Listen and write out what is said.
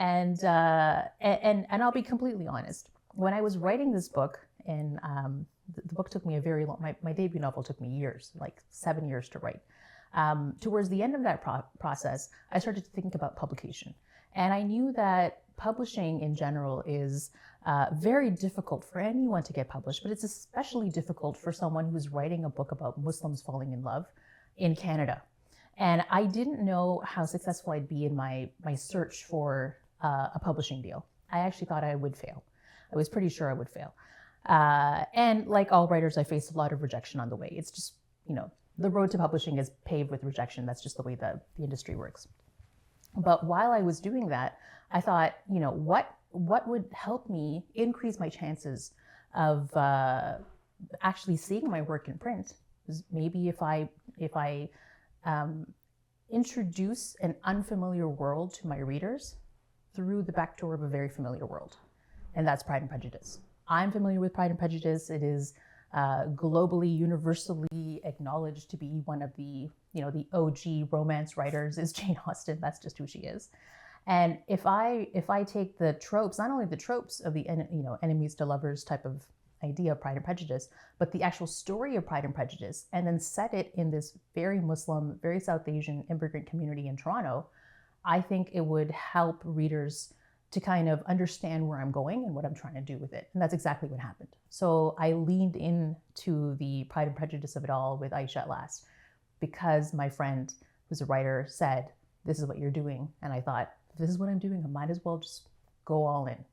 And I'll be completely honest. When I was writing this book, and the book took me a very long. My debut novel took me years, like 7 years to write. Towards the end of that process, I started to think about publication, and I knew that publishing in general is very difficult for anyone to get published, but it's especially difficult for someone who's writing a book about Muslims falling in love in Canada. And I didn't know how successful I'd be in my search for a publishing deal. I actually thought I would fail. I was pretty sure I would fail. And like all writers, I faced a lot of rejection on the way. It's just, the road to publishing is paved with rejection. That's just the way the industry works. But while I was doing that, I thought, what would help me increase my chances of actually seeing my work in print? Maybe if I introduce an unfamiliar world to my readers through the back door of a very familiar world, and that's Pride and Prejudice. I'm familiar with Pride and Prejudice. It is globally, universally acknowledged to be one of the OG romance writers is Jane Austen. That's just who she is. And if I take the tropes, not only the tropes of the enemies to lovers type of idea of Pride and Prejudice, but the actual story of Pride and Prejudice, and then set it in this very Muslim, very South Asian immigrant community in Toronto, I think it would help readers to kind of understand where I'm going and what I'm trying to do with it. And that's exactly what happened. So I leaned into the Pride and Prejudice of it all with Ayesha at last, because my friend, who's a writer, said, this is what you're doing. And I thought, if this is what I'm doing, I might as well just go all in.